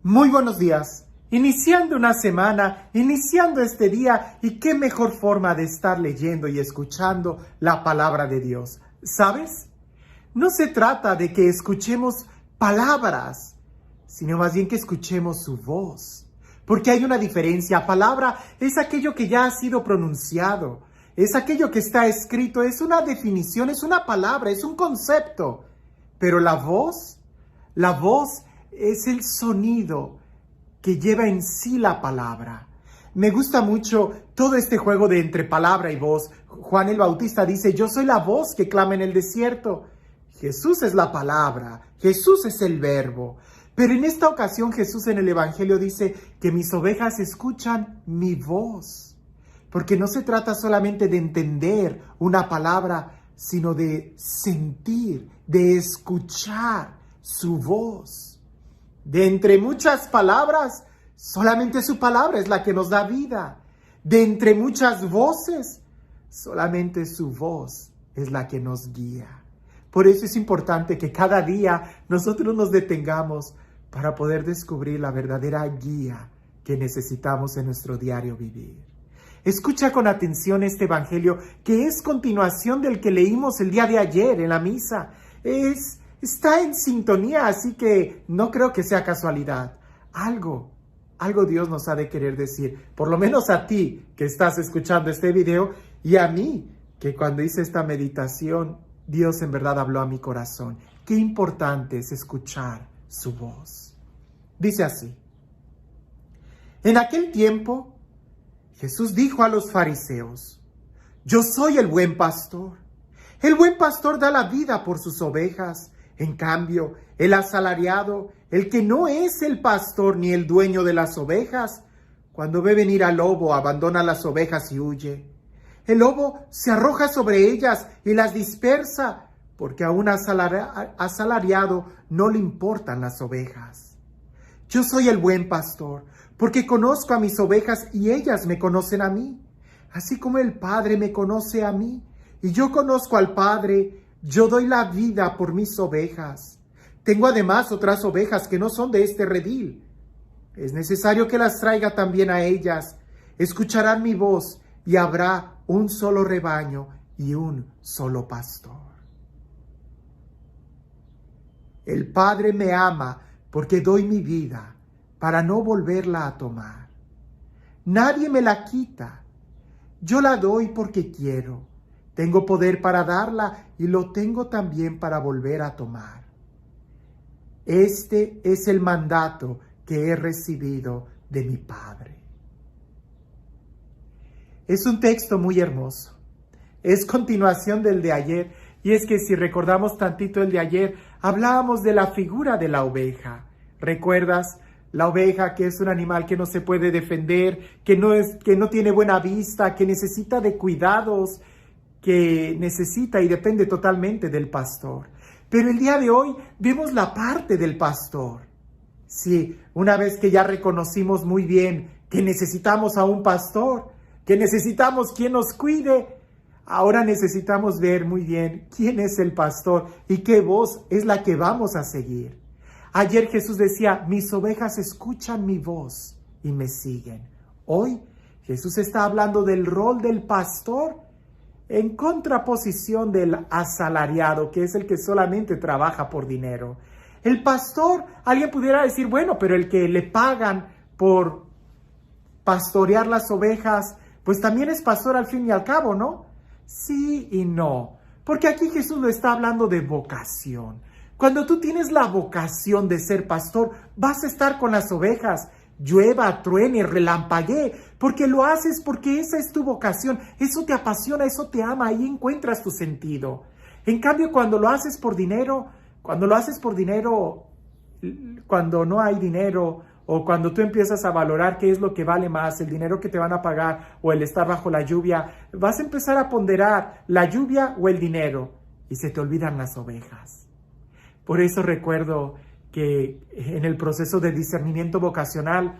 Muy buenos días. Iniciando una semana, iniciando este día, y qué mejor forma de estar leyendo y escuchando la palabra de Dios. ¿Sabes? No se trata de que escuchemos palabras, sino más bien que escuchemos su voz. Porque hay una diferencia. Palabra es aquello que ya ha sido pronunciado, es aquello que está escrito, es una definición, es una palabra, es un concepto. Pero la voz es el sonido que lleva en sí la palabra. Me gusta mucho todo este juego de entre palabra y voz. Juan el Bautista dice: yo soy la voz que clama en el desierto. Jesús es la palabra, Jesús es el verbo. Pero en esta ocasión Jesús en el Evangelio dice que mis ovejas escuchan mi voz. Porque no se trata solamente de entender una palabra, sino de sentir, de escuchar su voz. De entre muchas palabras, solamente su palabra es la que nos da vida. De entre muchas voces, solamente su voz es la que nos guía. Por eso es importante que cada día nosotros nos detengamos para poder descubrir la verdadera guía que necesitamos en nuestro diario vivir. Escucha con atención este evangelio, que es continuación del que leímos el día de ayer en la misa. Está en sintonía, así que no creo que sea casualidad. Algo Dios nos ha de querer decir, por lo menos a ti que estás escuchando este video, y a mí que cuando hice esta meditación, Dios en verdad habló a mi corazón. Qué importante es escuchar su voz. Dice así: en aquel tiempo, Jesús dijo a los fariseos: yo soy el buen pastor. El buen pastor da la vida por sus ovejas. En cambio, el asalariado, el que no es el pastor ni el dueño de las ovejas, cuando ve venir al lobo, abandona las ovejas y huye. El lobo se arroja sobre ellas y las dispersa, porque a un asalariado no le importan las ovejas. Yo soy el buen pastor, porque conozco a mis ovejas y ellas me conocen a mí, así como el Padre me conoce a mí, y yo conozco al Padre. Yo doy la vida por mis ovejas. Tengo además otras ovejas que no son de este redil. Es necesario que las traiga también a ellas. Escucharán mi voz y habrá un solo rebaño y un solo pastor. El Padre me ama porque doy mi vida para no volverla a tomar. Nadie me la quita. Yo la doy porque quiero. Tengo poder para darla y lo tengo también para volver a tomar. Este es el mandato que he recibido de mi Padre. Es un texto muy hermoso. Es continuación del de ayer. Y es que si recordamos tantito el de ayer, hablábamos de la figura de la oveja. ¿Recuerdas? La oveja, que es un animal que no se puede defender, que no tiene buena vista, que necesita de cuidados, que necesita y depende totalmente del pastor. Pero el día de hoy vemos la parte del pastor. Sí, una vez que ya reconocimos muy bien que necesitamos a un pastor, que necesitamos quien nos cuide, ahora necesitamos ver muy bien quién es el pastor y qué voz es la que vamos a seguir. Ayer Jesús decía: mis ovejas escuchan mi voz y me siguen. Hoy Jesús está hablando del rol del pastor en contraposición del asalariado, que es el que solamente trabaja por dinero. El pastor, alguien pudiera decir: bueno, pero el que le pagan por pastorear las ovejas, pues también es pastor al fin y al cabo, ¿no? Sí y no, porque aquí Jesús lo está hablando de vocación. Cuando tú tienes la vocación de ser pastor, vas a estar con las ovejas, llueva, truene, relampaguee, porque lo haces porque esa es tu vocación, eso te apasiona, eso te ama, ahí encuentras tu sentido. En cambio, cuando lo haces por dinero, cuando no hay dinero, o cuando tú empiezas a valorar qué es lo que vale más, el dinero que te van a pagar o el estar bajo la lluvia, vas a empezar a ponderar la lluvia o el dinero, y se te olvidan las ovejas. Por eso recuerdo que en el proceso de discernimiento vocacional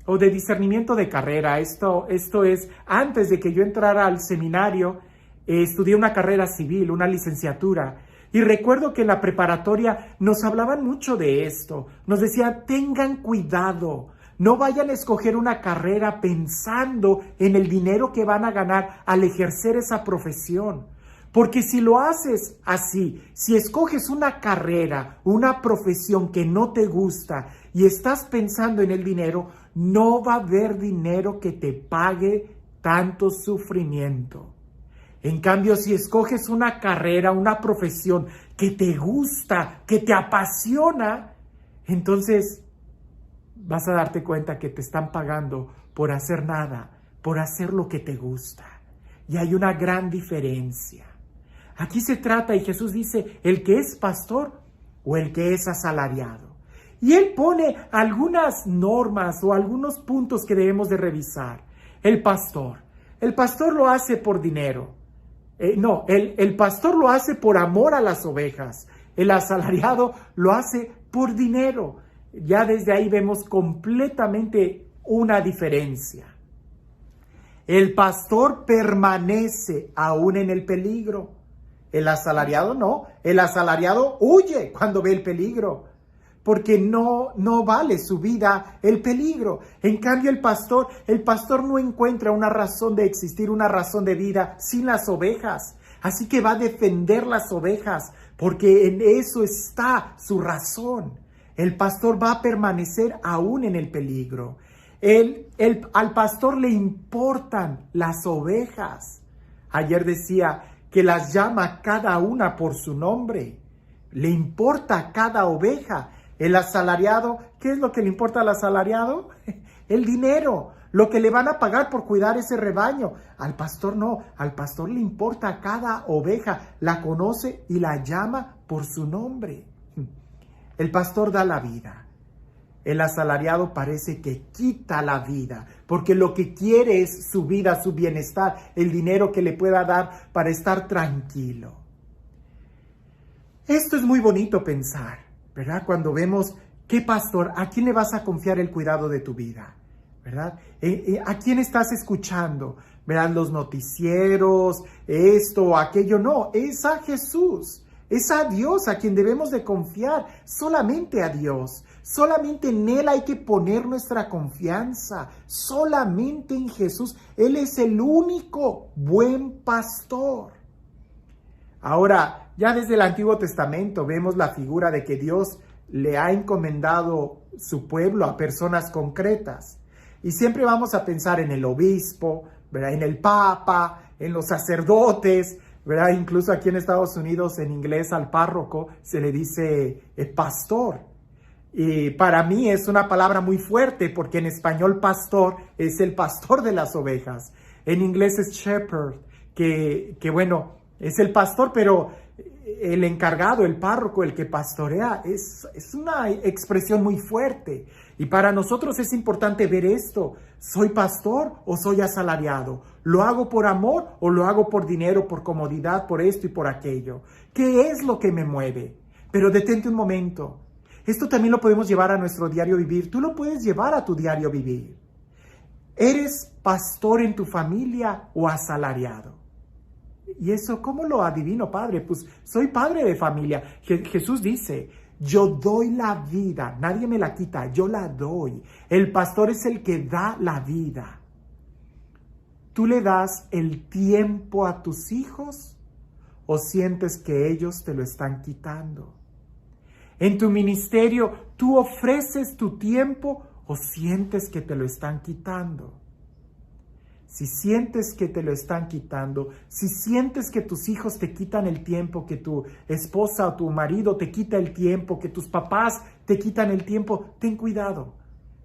o de discernimiento de carrera, esto es, antes de que yo entrara al seminario, estudié una carrera civil, una licenciatura, Y recuerdo que en la preparatoria nos hablaban mucho de esto. Nos decían, tengan cuidado, no vayan a escoger una carrera pensando en el dinero que van a ganar al ejercer esa profesión. Porque si lo haces así, si escoges una carrera, una profesión que no te gusta y estás pensando en el dinero, no va a haber dinero que te pague tanto sufrimiento. En cambio, si escoges una carrera, una profesión que te gusta, que te apasiona, entonces vas a darte cuenta que te están pagando por hacer nada, por hacer lo que te gusta. Y hay una gran diferencia. Aquí se trata, y Jesús dice, el que es pastor o el que es asalariado. Y Él pone algunas normas o algunos puntos que debemos de revisar. El pastor lo hace por dinero. El pastor lo hace por amor a las ovejas. El asalariado lo hace por dinero. Ya desde ahí vemos completamente una diferencia. El pastor permanece aún en el peligro. El asalariado no. El asalariado huye cuando ve el peligro, porque no vale su vida el peligro. En cambio, el pastor no encuentra una razón de existir, una razón de vida sin las ovejas. Así que va a defender las ovejas, porque en eso está su razón. El pastor va a permanecer aún en el peligro. Al pastor le importan las ovejas. Ayer decía que las llama cada una por su nombre. Le importa cada oveja. El asalariado, ¿qué es lo que le importa al asalariado? El dinero, lo que le van a pagar por cuidar ese rebaño. Al pastor no, al pastor le importa cada oveja, la conoce y la llama por su nombre. El pastor da la vida. El asalariado parece que quita la vida, porque lo que quiere es su vida, su bienestar, el dinero que le pueda dar para estar tranquilo. Esto es muy bonito pensar, ¿verdad? Cuando vemos qué pastor, ¿a quién le vas a confiar el cuidado de tu vida? ¿Verdad? ¿A quién estás escuchando? ¿Verdad? Los noticieros, esto o aquello. No, es a Jesús. Es a Dios a quien debemos de confiar, solamente a Dios. Solamente en Él hay que poner nuestra confianza, solamente en Jesús. Él es el único buen pastor. Ahora, ya desde el Antiguo Testamento vemos la figura de que Dios le ha encomendado su pueblo a personas concretas. Y siempre vamos a pensar en el obispo, ¿verdad? En el papa, en los sacerdotes, ¿verdad? Incluso aquí en Estados Unidos, en inglés, al párroco se le dice pastor. Y para mí es una palabra muy fuerte, porque en español pastor es el pastor de las ovejas. En inglés es shepherd, que bueno, es el pastor, pero el encargado, el párroco, el que pastorea, es una expresión muy fuerte. Y para nosotros es importante ver esto. ¿Soy pastor o soy asalariado? ¿Lo hago por amor o lo hago por dinero, por comodidad, por esto y por aquello? ¿Qué es lo que me mueve? Pero detente un momento. Esto también lo podemos llevar a nuestro diario vivir. Tú lo puedes llevar a tu diario vivir. ¿Eres pastor en tu familia o asalariado? ¿Y eso cómo lo adivino, padre? Pues soy padre de familia. Jesús dice, yo doy la vida, nadie me la quita, yo la doy. El pastor es el que da la vida. ¿Tú le das el tiempo a tus hijos o sientes que ellos te lo están quitando? En tu ministerio, ¿tú ofreces tu tiempo o sientes que te lo están quitando? Si sientes que te lo están quitando, si sientes que tus hijos te quitan el tiempo, que tu esposa o tu marido te quita el tiempo, que tus papás te quitan el tiempo, ten cuidado,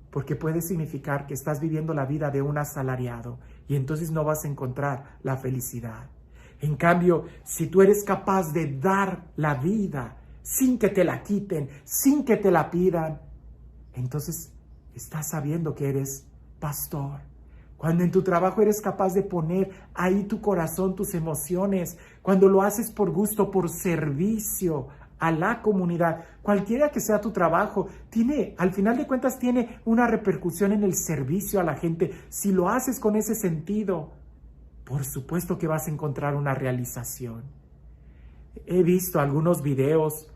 porque puede significar que estás viviendo la vida de un asalariado y entonces no vas a encontrar la felicidad. En cambio, si tú eres capaz de dar la vida sin que te la quiten, sin que te la pidan, entonces estás sabiendo que eres pastor. Cuando en tu trabajo eres capaz de poner ahí tu corazón, tus emociones, cuando lo haces por gusto, por servicio a la comunidad, cualquiera que sea tu trabajo, al final de cuentas tiene una repercusión en el servicio a la gente. Si lo haces con ese sentido, por supuesto que vas a encontrar una realización. He visto algunos videos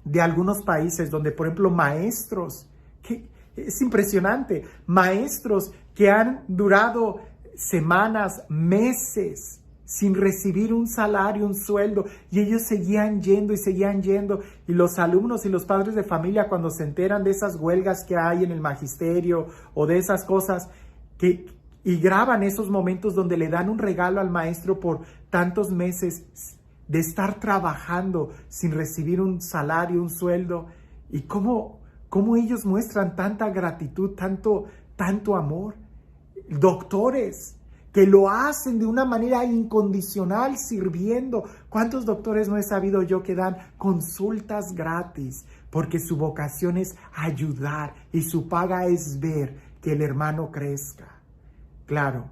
de algunos países donde, por ejemplo, maestros, que es impresionante, maestros que han durado semanas, meses, sin recibir un salario, un sueldo, y ellos seguían yendo y los alumnos y los padres de familia, cuando se enteran de esas huelgas que hay en el magisterio o de esas cosas, y graban esos momentos donde le dan un regalo al maestro por tantos meses de estar trabajando sin recibir un salario, un sueldo, y cómo ellos muestran tanta gratitud, tanto amor. Doctores que lo hacen de una manera incondicional, sirviendo. ¿Cuántos doctores no he sabido yo que dan consultas gratis? Porque su vocación es ayudar y su paga es ver que el hermano crezca. Claro,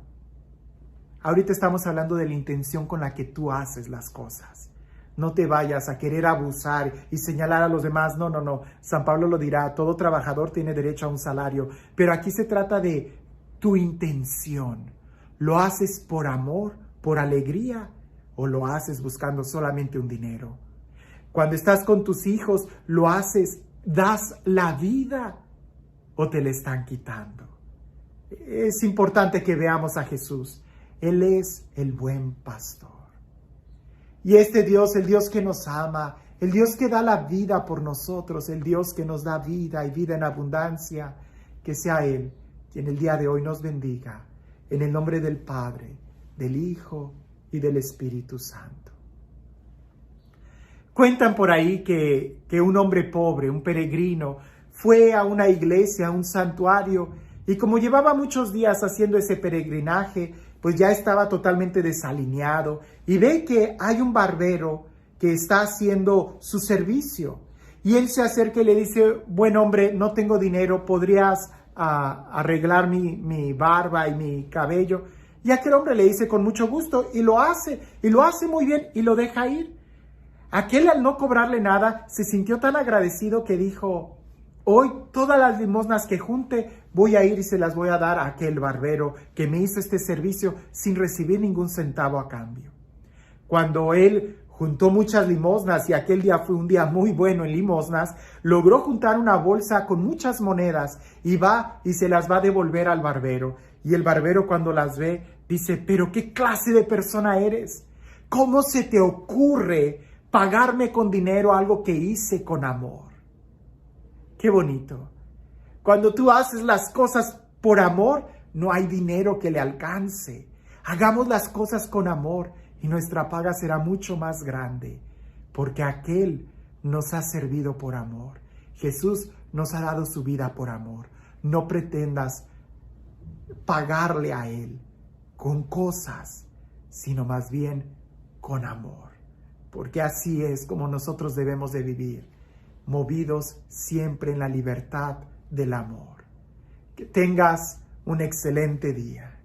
ahorita estamos hablando de la intención con la que tú haces las cosas. No te vayas a querer abusar y señalar a los demás. No. San Pablo lo dirá, todo trabajador tiene derecho a un salario. Pero aquí se trata de tu intención. ¿Lo haces por amor, por alegría, o lo haces buscando solamente un dinero? Cuando estás con tus hijos, ¿lo haces, das la vida o te la están quitando? Es importante que veamos a Jesús. Él es el buen pastor. Y este Dios, el Dios que nos ama, el Dios que da la vida por nosotros, el Dios que nos da vida y vida en abundancia, que sea Él quien el día de hoy nos bendiga. En el nombre del Padre, del Hijo y del Espíritu Santo. Cuentan por ahí que un hombre pobre, un peregrino, fue a una iglesia, a un santuario, y como llevaba muchos días haciendo ese peregrinaje, pues ya estaba totalmente desalineado, y ve que hay un barbero que está haciendo su servicio. Y él se acerca y le dice, buen hombre, no tengo dinero, ¿podrías arreglar mi barba y mi cabello? Y aquel hombre le dice con mucho gusto, y lo hace muy bien, y lo deja ir. Aquel, al no cobrarle nada, se sintió tan agradecido que dijo, hoy todas las limosnas que junte voy a ir y se las voy a dar a aquel barbero que me hizo este servicio sin recibir ningún centavo a cambio. Cuando él juntó muchas limosnas, y aquel día fue un día muy bueno en limosnas, logró juntar una bolsa con muchas monedas y va y se las va a devolver al barbero. Y el barbero, cuando las ve, dice, pero ¿qué clase de persona eres? ¿Cómo se te ocurre pagarme con dinero algo que hice con amor? Qué bonito. Cuando tú haces las cosas por amor, no hay dinero que le alcance. Hagamos las cosas con amor y nuestra paga será mucho más grande, porque aquel nos ha servido por amor. Jesús nos ha dado su vida por amor. No pretendas pagarle a Él con cosas, sino más bien con amor, porque así es como nosotros debemos de vivir, movidos siempre en la libertad del amor. Que tengas un excelente día.